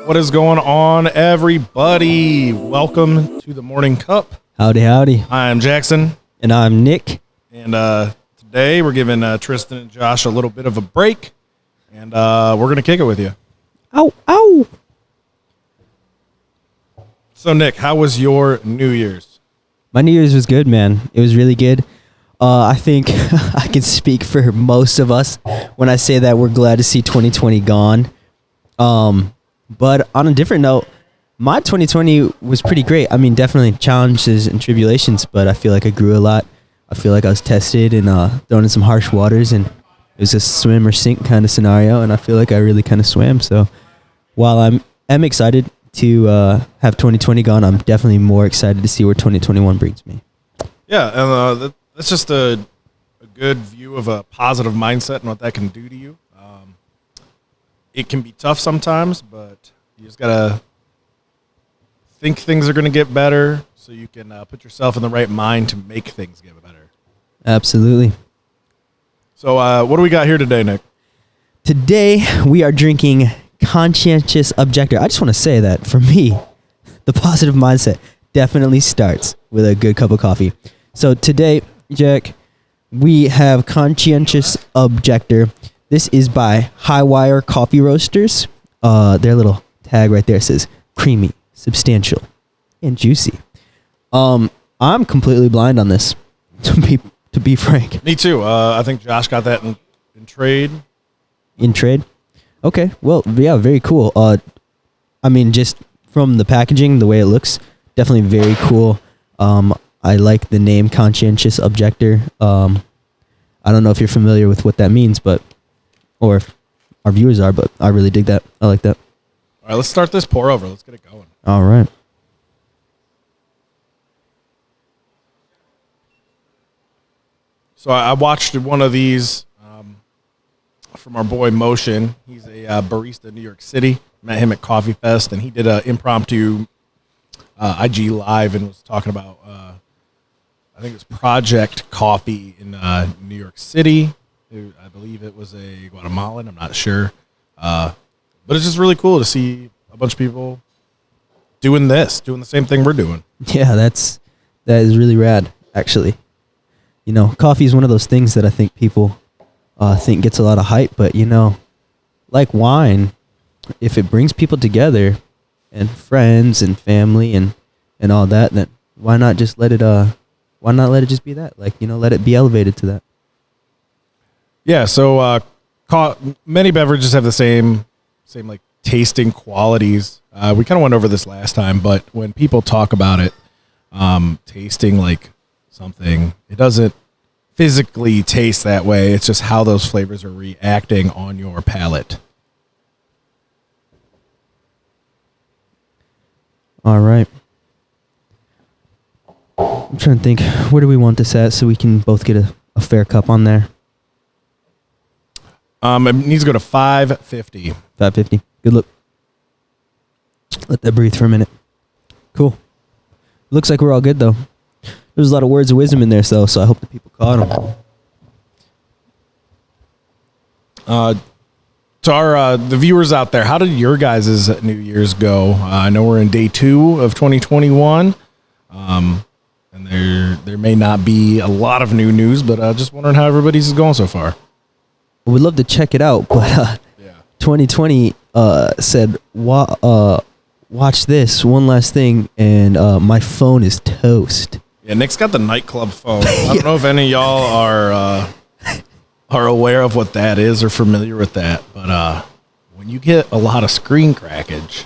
What is going on, everybody? Welcome to the Morning Cup. Howdy, howdy. I'm Jackson. And I'm Nick. And today we're giving Tristan and Josh a little bit of a break. And we're going to kick it with you. Ow, ow. So, Nick, how was your New Year's? My New Year's was good, man. It was really good. I think I can speak for most of us when I say that we're glad to see 2020 gone. But on a different note, my 2020 was pretty great. I mean, definitely challenges and tribulations, but I feel like I grew a lot. I feel like I was tested and thrown in some harsh waters, and it was a swim or sink kind of scenario, and I feel like I really kind of swam. So while I'm excited to have 2020 gone, I'm definitely more excited to see where 2021 brings me. Yeah, and that's just a good view of a positive mindset and what that can do to you. It can be tough sometimes, but you just got to think things are going to get better so you can put yourself in the right mind to make things get better. Absolutely. So what do we got here today, Nick? Today we are drinking Conscientious Objector. I just want to say that for me, the positive mindset definitely starts with a good cup of coffee. So today, Jack, we have Conscientious Objector. This is by Highwire Coffee Roasters. Their little tag right there says creamy, substantial, and juicy. I'm completely blind on this, to be frank. Me too. I think Josh got that in trade. In trade? Okay. Well, yeah, very cool. I mean, just from the packaging, the way it looks, definitely very cool. I like the name Conscientious Objector. I don't know if you're familiar with what that means, or if our viewers are, but I really dig that. I like that. All right, let's start this pour over. Let's get it going. All right. So I watched one of these from our boy Motion. He's a barista in New York City. Met him at Coffee Fest, and he did an impromptu IG Live and was talking about, I think it was Project Coffee in New York City. I believe it was a Guatemalan. I'm not sure. But it's just really cool to see a bunch of people doing the same thing we're doing. Yeah, that is really rad, actually. You know, coffee is one of those things that I think people think gets a lot of hype, but, you know, like wine, if it brings people together and friends and family and all that, then why not just let it just be that? Like, you know, let it be elevated to that. Yeah, so many beverages have the same like tasting qualities. We kind of went over this last time, but when people talk about it, tasting like something, it doesn't physically taste that way. It's just how those flavors are reacting on your palate. All right. I'm trying to think, where do we want this at so we can both get a fair cup on there? It needs to go to 550. 550. Good look. Let that breathe for a minute. Cool. Looks like we're all good, though. There's a lot of words of wisdom in there, though, so I hope the people caught them. To the viewers out there, how did your guys' New Year's go? I know we're in day 2 of 2021, and there may not be a lot of new news, but just wondering how everybody's is going so far. We'd love to check it out, but 2020 said, watch this, one last thing, and my phone is toast. Yeah, Nick's got the nightclub phone. I don't know if any of y'all are aware of what that is or familiar with that, but when you get a lot of screen crackage,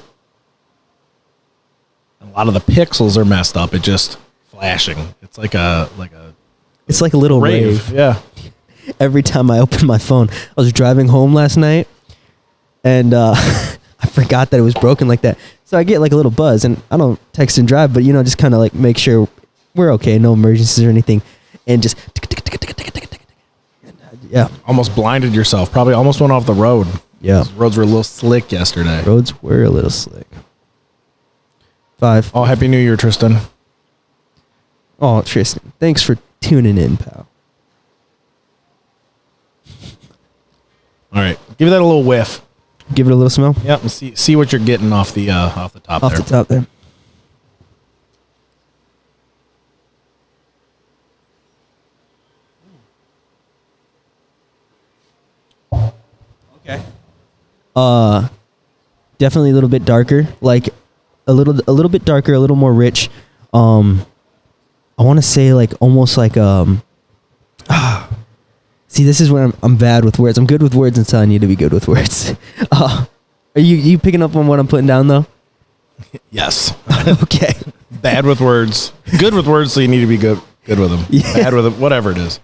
a lot of the pixels are messed up. It just flashing. It's like a little rave. Yeah. Every time I open my phone, I was driving home last night, and I forgot that it was broken like that. So I get like a little buzz, and I don't text and drive, but, you know, just kind of like make sure we're okay, no emergencies or anything, and just yeah. Almost blinded yourself. Probably almost went off the road. Yeah. Those roads were a little slick yesterday. Roads were a little slick. 5. Oh, Happy New Year, Tristan. Oh, Tristan, thanks for tuning in, pal. All right. Give that a little whiff. give it a little smell. Yep, and see what you're getting off the top Off there. the top there. Okay. Definitely a little bit darker, like a little bit darker, a little more rich. I want to say like almost like See, this is where I'm bad with words. I'm good with words until I need to be good with words. Are you picking up on what I'm putting down though? Yes. Okay. Bad with words. Good with words, so you need to be good with them. Yeah. Bad with them, whatever it is.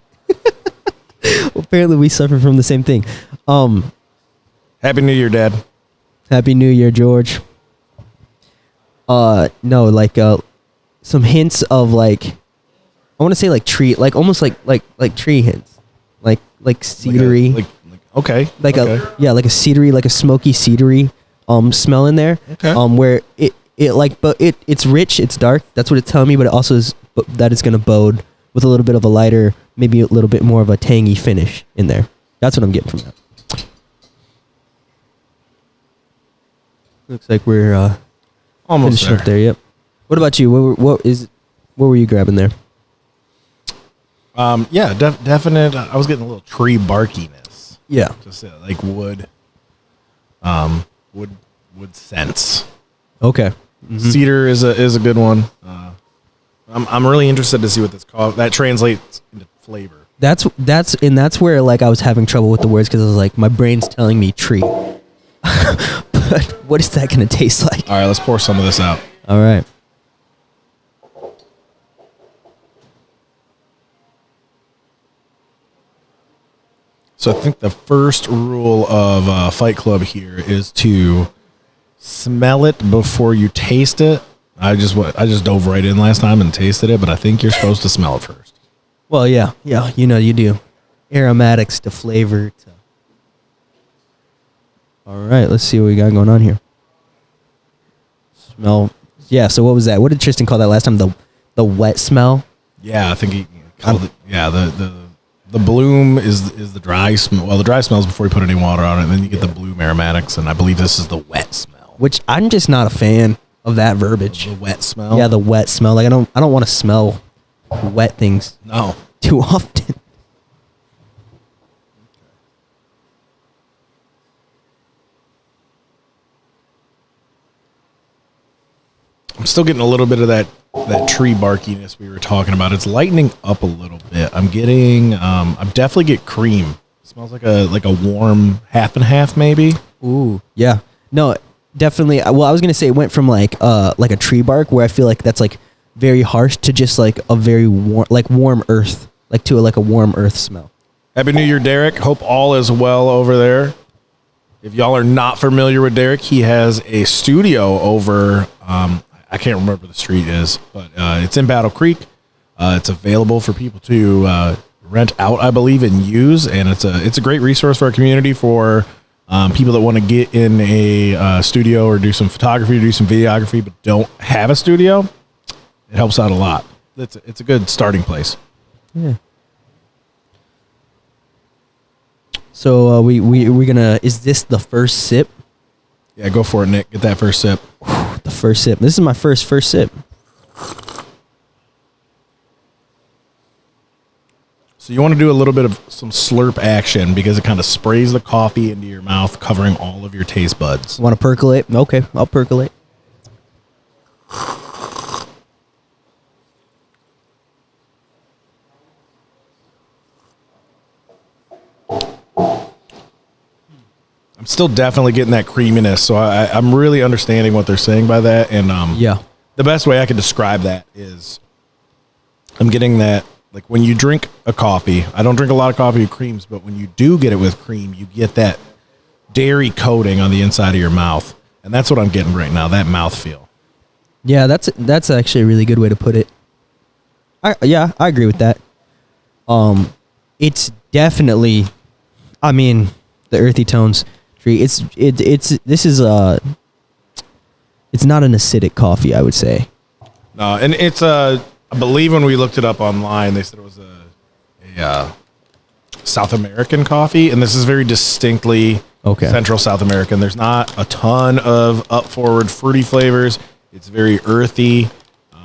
Apparently, we suffer from the same thing. Happy New Year, Dad. Happy New Year, George. No, like some hints of like, I want to say like tree, like almost like tree hints, like cedary, okay, like okay. like a cedary, like a smoky cedary smell in there. Okay. Where it's rich, it's dark. That's what it's telling me, but it also is that it's gonna bode with a little bit of a lighter, maybe a little bit more of a tangy finish in there. That's what I'm getting from that. Looks like we're Almost finishing up there. Yep. What about you? What were you grabbing there? Yeah, definite. I was getting a little tree barkiness. Yeah. Just like wood scents. Okay. Mm-hmm. Cedar is a good one. I'm really interested to see what this that translates into flavor. That's where like I was having trouble with the words because I was like, my brain's telling me tree, but what is that gonna taste like? All right, let's pour some of this out. All right. So I think the first rule of Fight Club here is to smell it before you taste it. I just dove right in last time and tasted it, but I think you're supposed to smell it first. Well, yeah, you do. Aromatics to flavor to. All right, let's see what we got going on here. Smell. Yeah. So what was that? What did Tristan call that last time? The wet smell. Yeah, I think he called it. Yeah, the bloom is the dry smell. Well, the dry smell is before you put any water on it, and then you get the bloom aromatics, and I believe this is the wet smell. Which I'm just not a fan of that verbiage. The wet smell. Yeah, the wet smell. Like I don't want to smell wet things No. too often. I'm still getting a little bit of that tree barkiness we were talking about. It's lightening up a little bit. I'm definitely get cream. It smells like a warm half and half maybe. Ooh, yeah. No, definitely. Well, I was gonna say it went from like a tree bark where I feel like that's like very harsh to just like a very warm earth, like to a warm earth smell. Happy New Year, Derek. Hope all is well over there. If y'all are not familiar with Derek, he has a studio over. I can't remember the street is, but it's in Battle Creek. It's available for people to rent out, I believe, and use, and it's a great resource for our community for people that want to get in a studio or do some photography, or do some videography, but don't have a studio. It helps out a lot. It's a good starting place. Yeah. So we gonna, is this the first sip? Yeah, go for it, Nick. Get that first sip. The first sip. This is my first sip. So you want to do a little bit of some slurp action because it kind of sprays the coffee into your mouth, covering all of your taste buds. Want to percolate? Okay, I'll percolate. I'm still definitely getting that creaminess, so I'm really understanding what they're saying by that. And yeah, the best way I could describe that is I'm getting that, like when you drink a coffee, I don't drink a lot of coffee with creams, but when you do get it with cream, you get that dairy coating on the inside of your mouth. And that's what I'm getting right now, that mouthfeel. Yeah, that's actually a really good way to put it. I agree with that. It's definitely, I mean, the earthy tones tree. It's not an acidic coffee, I would say. No, and it's I believe when we looked it up online, they said it was a South American coffee, and this is very distinctly Okay. Central South American. There's not a ton of up forward fruity flavors. It's very earthy.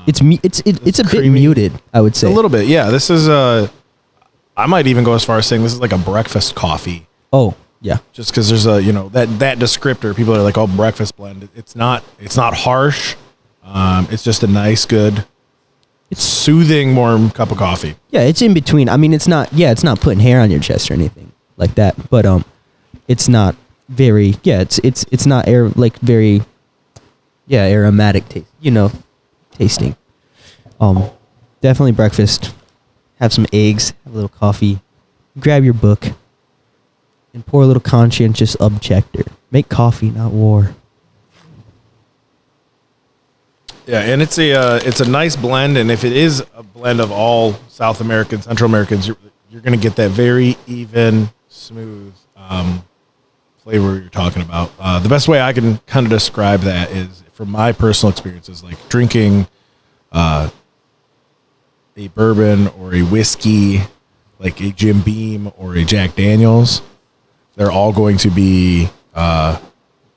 It's a bit creamy. muted, I would say. A little bit, yeah. This is I might even go as far as saying this is like a breakfast coffee. Oh, yeah. Just because there's a that descriptor. People are like, oh, breakfast blend. It's not harsh. It's just a nice, good, it's soothing, warm cup of coffee. Yeah, it's in between. I mean, it's not putting hair on your chest or anything like that. But it's not very. Yeah, it's not very. Yeah, aromatic taste. Tasting. Definitely breakfast. Have some eggs, have a little coffee, grab your book, and pour a little Conscientious Objector. Make coffee, not war. Yeah, and it's a nice blend, and if it is a blend of all South American, Central Americans, you're going to get that very even, smooth flavor you're talking about. The best way I can kind of describe that is, from my personal experiences, like drinking a bourbon or a whiskey, like a Jim Beam or a Jack Daniels. They're all going to be they're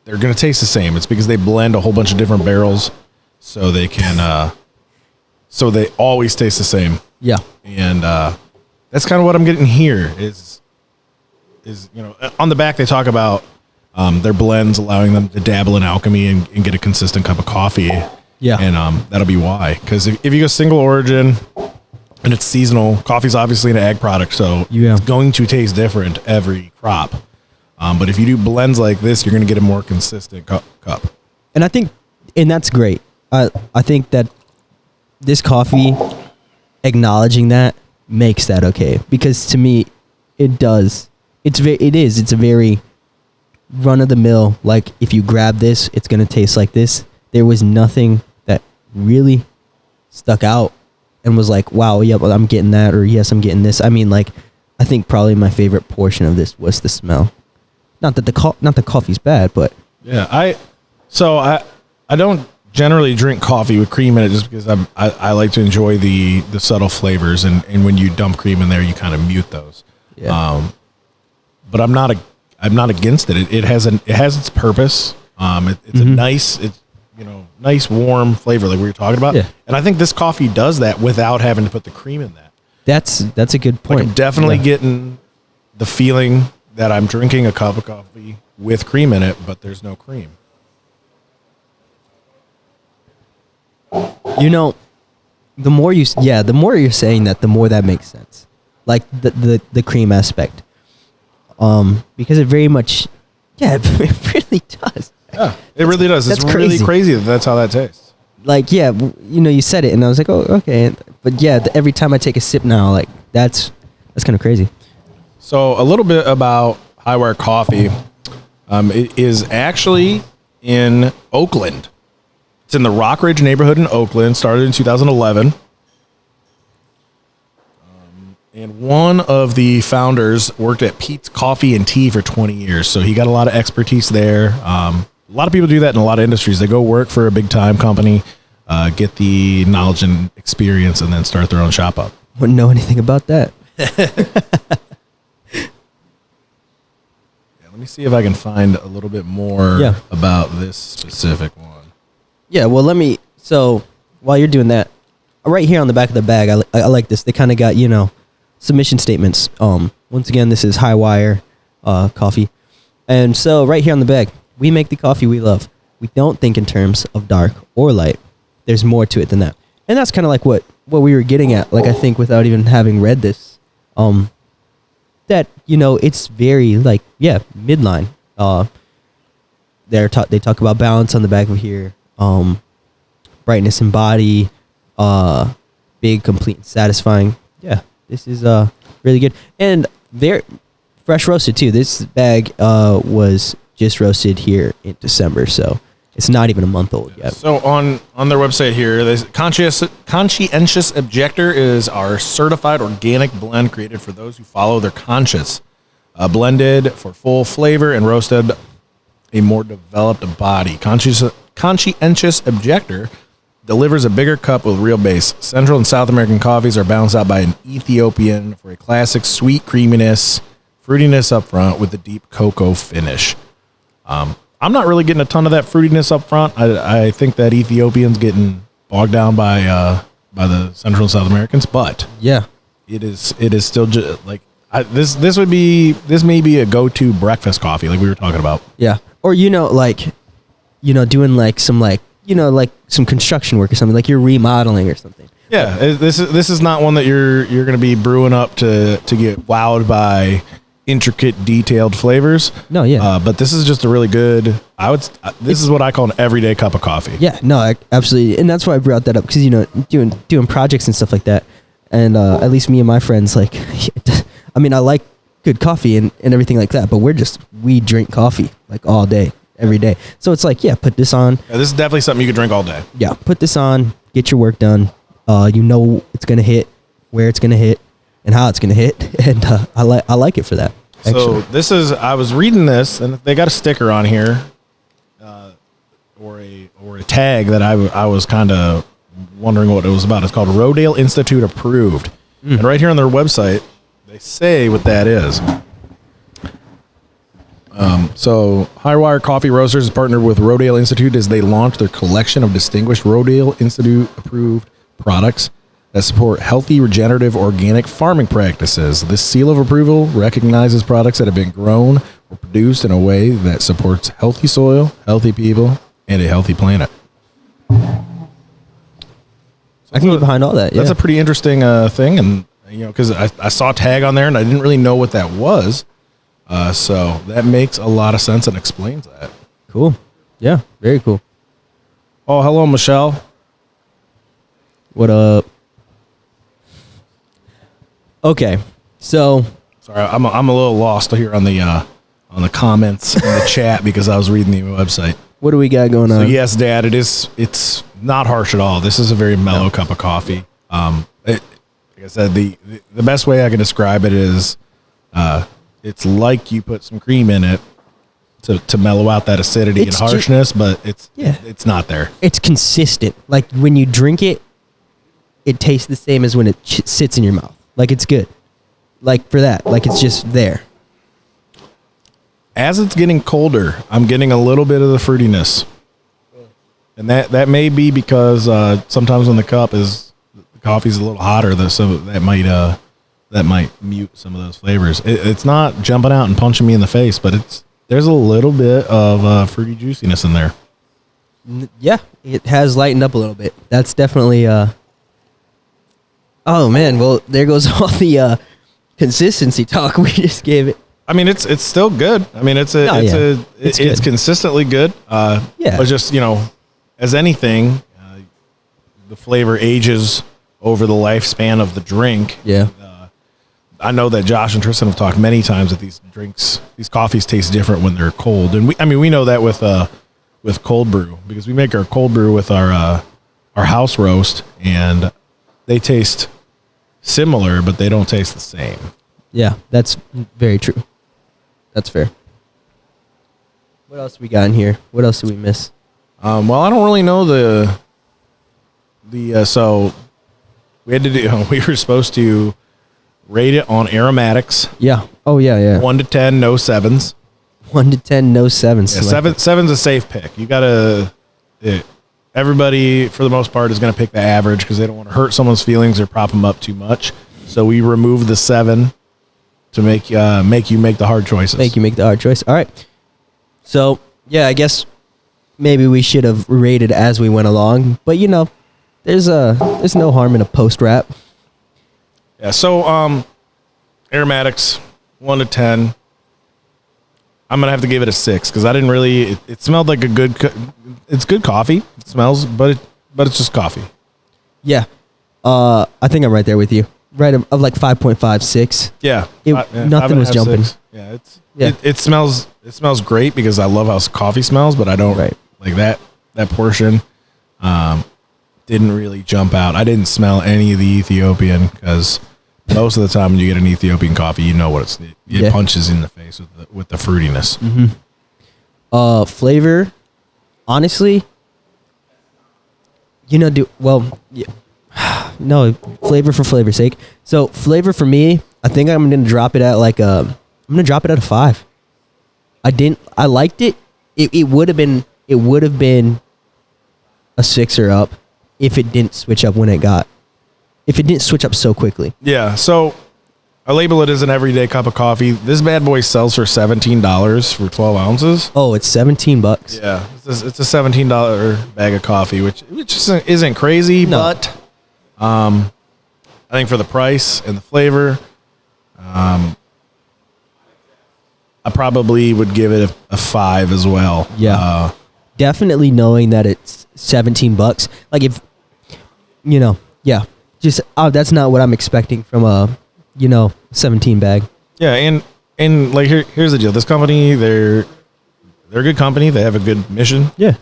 going to taste the same. It's because they blend a whole bunch of different barrels, so they can so they always taste the same. Yeah. And that's kind of what I'm getting here is on the back they talk about their blends allowing them to dabble in alchemy and get a consistent cup of coffee. Yeah. And that'll be why. Because if you go single origin and it's seasonal, coffee's obviously an ag product, so it's going to taste different every crop. But if you do blends like this, you're going to get a more consistent cup. And I think, and that's great. I think that this coffee, acknowledging that, makes that okay. Because to me, it does. It's a very run of the mill. Like, if you grab this, it's going to taste like this. There was nothing that really stuck out and was like, wow, yeah, well, I'm getting that, or yes, I'm getting this. I mean, like, I think probably my favorite portion of this was the smell. Not that the coffee's bad, but yeah, I don't generally drink coffee with cream in it just because I like to enjoy the subtle flavors, and when you dump cream in there, you kind of mute those. Yeah. But I'm not against it. It has its purpose. It's a nice warm flavor like we were talking about. Yeah. And I think this coffee does that without having to put the cream in that. That's a good point. Like, I'm definitely getting the feeling that I'm drinking a cup of coffee with cream in it, but there's no cream. The more you're saying that, the more that makes sense. Like the cream aspect. Because it very much, it really does. Yeah, it really does. It's That's really crazy that that's how that tastes. Like, yeah, you said it, and I was like, oh, okay. But yeah, every time I take a sip now, like, that's kind of crazy. So a little bit about Highwire Coffee. It is actually in Oakland. It's in the Rockridge neighborhood in Oakland. Started in 2011. And one of the founders worked at Pete's Coffee and Tea for 20 years. So he got a lot of expertise there. A lot of people do that in a lot of industries. They go work for a big time company, get the knowledge and experience, and then start their own shop up. Wouldn't know anything about that. Let me see if I can find a little bit more about this specific one. Yeah, well, so while you're doing that, right here on the back of the bag, I like this. They kind of got, submission statements. Once again, this is Highwire coffee. And so right here on the bag, we make the coffee we love. We don't think in terms of dark or light. There's more to it than that. And that's kind of like what we were getting at. Like, I think without even having read this, that, it's very midline. They talk about balance on the back of here. Brightness in body, big, complete, and satisfying. Yeah, this is really good. And they're fresh roasted too. This bag was just roasted here in December, so it's not even a month old yet. So on their website here, Conscientious Objector is our certified organic blend created for those who follow their conscience. Blended for full flavor and roasted a more developed body. Conscientious Objector delivers a bigger cup with real base. Central and South American coffees are balanced out by an Ethiopian for a classic sweet creaminess, fruitiness up front with the deep cocoa finish. I'm not really getting a ton of that fruitiness up front. I think that Ethiopian's getting bogged down by the Central and South Americans, but yeah, it is still just like this may be a go-to breakfast coffee, like we were talking about. Yeah, or doing like some construction work or something, like you're remodeling or something. Yeah, this is not one that you're going to be brewing up to get wowed by intricate, detailed flavors. No, yeah. But this is just a really good. This is what I call an everyday cup of coffee. Yeah, no, absolutely, and that's why I brought that up, because doing projects and stuff like that, and at least me and my friends, like, I mean, I like good coffee and everything like that, but we drink coffee like all day, every day. So it's like, yeah, put this on. Yeah, this is definitely something you could drink all day. Yeah, put this on, get your work done. It's gonna hit, where it's gonna hit, and how it's gonna hit, and I like it for that. So this is, I was reading this, and they got a sticker on here, or a tag that I was kind of wondering what it was about. It's called Rodale Institute Approved, and right here on their website, they say what that is. So Highwire Coffee Roasters is partnered with Rodale Institute as they launch their collection of distinguished Rodale Institute approved products that support healthy, regenerative, organic farming practices. This seal of approval recognizes products that have been grown or produced in a way that supports healthy soil, healthy people, and a healthy planet. I can get behind all that. Yeah. That's a pretty interesting thing, and because I saw a tag on there and I didn't really know what that was. So that makes a lot of sense and explains that. Cool. Yeah, very cool. Oh, hello, Michelle. What up? Okay, so sorry, I'm a little lost here on the comments in the chat because I was reading the website. What do we got going on? So yes, Dad, it's not harsh at all. This is a very mellow cup of coffee. Like I said, the best way I can describe it is, it's like you put some cream in it to mellow out that acidity and harshness, but it's not there. It's consistent. Like when you drink it, it tastes the same as when it sits in your mouth. Like it's good. Like for that, like it's just there. As it's getting colder, I'm getting a little bit of the fruitiness, and that may be because sometimes when the coffee's a little hotter, so that might mute some of those flavors. It's not jumping out and punching me in the face, but there's a little bit of fruity juiciness in there. Yeah, it has lightened up a little bit. That's definitely. Oh man, well there goes all the consistency talk we just gave it. I mean, it's still good. I mean, it's consistently good. Yeah, but just as anything, the flavor ages over the lifespan of the drink. Yeah. I know that Josh and Tristan have talked many times that these coffees taste different when they're cold, and we know that with cold brew, because we make our cold brew with our house roast, and they taste similar, but they don't taste the same. Yeah, that's very true. That's fair. What else we got in here? What else did we miss? Well, I don't really know so we had to do. We were supposed to rate it on aromatics. Yeah. Oh yeah. 1 to 10, no 7s. 1 to 10, no 7s. Yeah, 7's a safe pick. You gotta. Everybody, for the most part, is going to pick the average because they don't want to hurt someone's feelings or prop them up too much. So we remove the 7 to make you make the hard choices. Make you make the hard choice. All right. So yeah, I guess maybe we should have rated as we went along, but there's no harm in a post wrap. Yeah. So aromatics 1 to 10. I'm gonna have to give it a 6 because I didn't really. It smelled like it's good coffee. It smells, but it's just coffee. Yeah, I think I'm right there with you. Right of like 5.5, 6. Yeah, nothing was jumping. 6. Yeah, it smells great because I love how coffee smells, but I don't like that portion. Didn't really jump out. I didn't smell any of the Ethiopian because most of the time when you get an Ethiopian coffee, you know what it punches in the face with the fruitiness. Mm-hmm. Flavor, honestly, no, flavor for flavor's sake. So flavor for me, I think I'm going to drop it at like a I'm gonna drop it at a 5. I liked it. It would have been a 6 or up if it didn't switch up if it didn't switch up so quickly. Yeah. So I label it as an everyday cup of coffee. This bad boy sells for $17 for 12 ounces. Oh, it's $17. Yeah, it's a $17 bag of coffee, which isn't crazy, No. but I think for the price and the flavor, I probably would give it a 5 as well. Yeah. Definitely knowing that it's $17. Like if, yeah, just that's not what I'm expecting from a, 17 bag. Yeah, and like here's the deal. This company, they're a good company. They have a good mission. Yeah.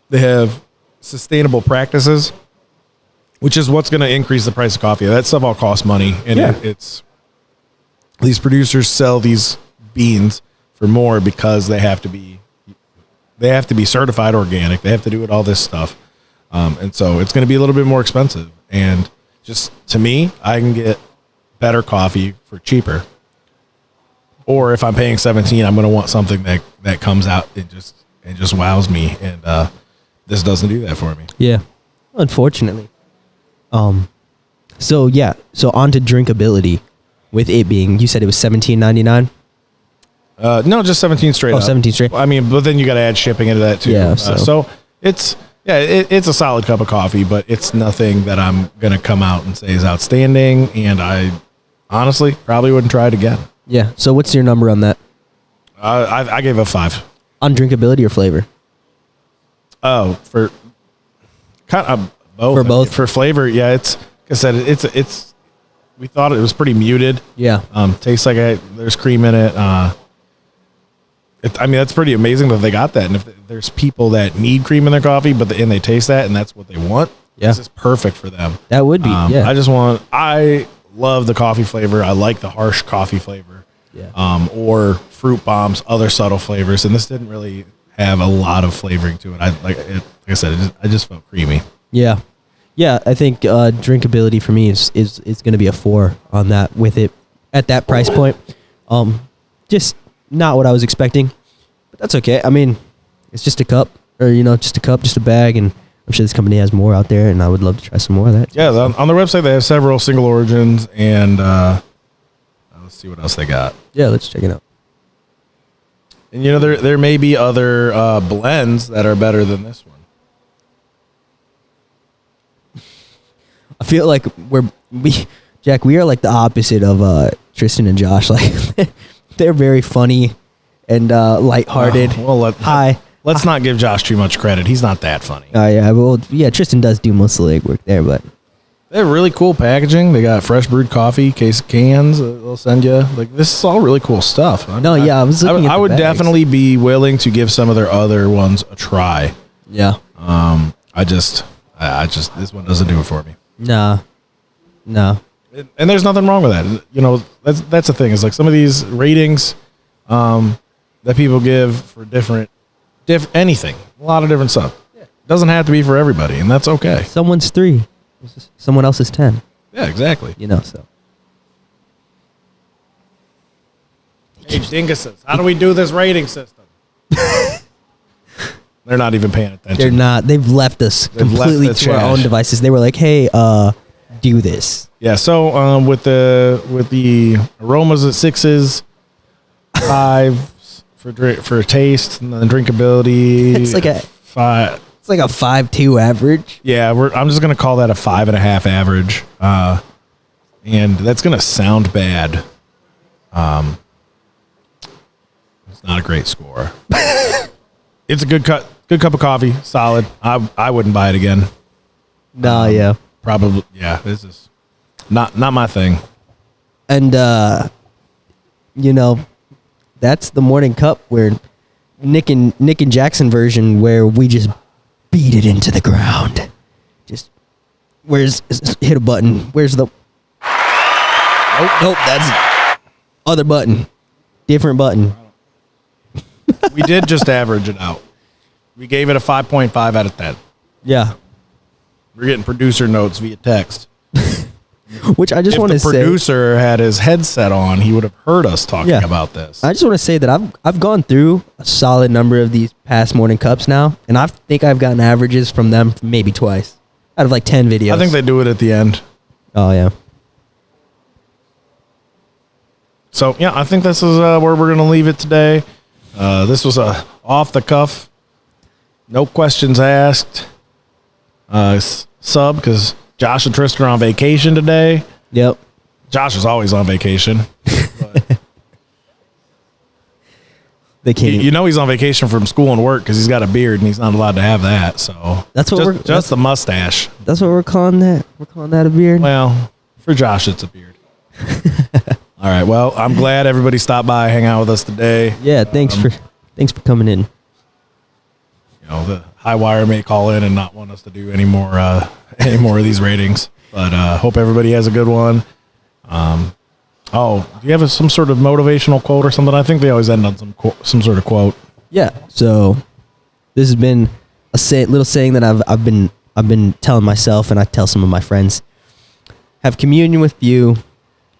They have sustainable practices, which is what's going to increase the price of coffee. That stuff all costs money, and Yeah. it's these producers sell these beans for more because they have to be certified organic. They have to do all this stuff, and so it's going to be a little bit more expensive. And just to me, I can get better coffee for cheaper. Or if I'm paying 17, I'm going to want something that comes out and just wows me. And this doesn't do that for me. Yeah. Unfortunately. So on to drinkability, with it being, you said it was $17.99. No, just 17 straight up. 17 straight. I mean, but then you got to add shipping into that too. Yeah, so it's a solid cup of coffee, but it's nothing that I'm going to come out and say is outstanding. And I honestly probably wouldn't try it again. Yeah. So what's your number on that? I gave it a 5. On drinkability or flavor? Oh, for kind of both. For both? For flavor, yeah. It's like I said, it's. We thought it was pretty muted. Yeah. Tastes like there's cream in it. That's pretty amazing that they got that. And if there's people that need cream in their coffee, and they taste that, and that's what they want, this is perfect for them. That would be. Yeah. I love the coffee flavor. I like the harsh coffee flavor. Yeah. Or fruit bombs, other subtle flavors, and this didn't really have a lot of flavoring to it. Like I said, I just felt creamy. Yeah. Yeah, I think drinkability for me is going to be a 4 on that with it at that price point. Just not what I was expecting, but that's okay. I mean, it's just a cup, or just a bag, and I'm sure this company has more out there, and I would love to try some more of that. Yeah, on their website they have several single origins, and let's see what else they got. Yeah, let's check it out. And there may be other blends that are better than this one. I feel like we are like the opposite of Tristan and Josh. Like they're very funny and lighthearted. Let's not give Josh too much credit. He's not that funny. Tristan does do most of the legwork there, but they have really cool packaging. They got fresh brewed coffee, case of cans. They'll send you this is all really cool stuff. I was looking at I the would bags. definitely be willing to give some of their other ones a try. Yeah. I just this one doesn't do it for me. No. And there's nothing wrong with that. That's the thing. Is like some of these ratings that people give for different anything, a lot of different stuff. Yeah. Doesn't have to be for everybody, and that's okay. Someone's 3, someone else is 10. Yeah, exactly. So. Hey, dinguses, how do we do this rating system? They're not even paying attention. They're not. They've left us completely to our own devices. They were like, "Hey, do this." Yeah. So with the aromas at 6s, 5s for taste, and then drinkability. It's like a 5. It's like a 5.2 average. Yeah, I'm just gonna call that a 5.5 average, and that's gonna sound bad. It's not a great score. It's a good cup of coffee, solid. I wouldn't buy it again. No, yeah. Probably, yeah. This is not my thing. And that's the morning cup where Nick and Jackson version where we just beat it into the ground. Just hit a button. Where's the nope, that's other button. Different button. We did just average it out. We gave it a 5.5 out of 10. Yeah. We're getting producer notes via text. Which I just If want the to say, producer had his headset on, he would have heard us talking Yeah. about this. I just want to say that I've gone through a solid number of these past morning cups now, and I think I've gotten averages from them maybe twice out of like 10 videos. I think they do it at the end. Oh yeah. So yeah, I think this is where we're going to leave it today. This was a off the cuff, no questions asked sub because Josh and Tristan are on vacation today. Yep. Josh is always on vacation. But They can't. you know he's on vacation from school and work because he's got a beard and he's not allowed to have that. So That's what just the mustache. That's what we're calling that. We're calling that a beard. Well, for Josh, it's a beard. All right. Well, I'm glad everybody stopped by, hang out with us today. Yeah. Thanks for coming in. You know, the Highwire may call in and not want us to do any more of these ratings, but hope everybody has a good one. Do you have some sort of motivational quote or something? I think they always end on some sort of quote. Yeah. So this has been a little saying that I've been telling myself, and I tell some of my friends: have communion with few,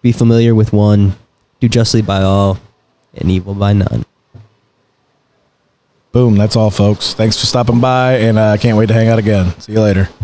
be familiar with one, do justly by all, and evil by none. Boom. That's all, folks. Thanks for stopping by, and I can't wait to hang out again. See you later.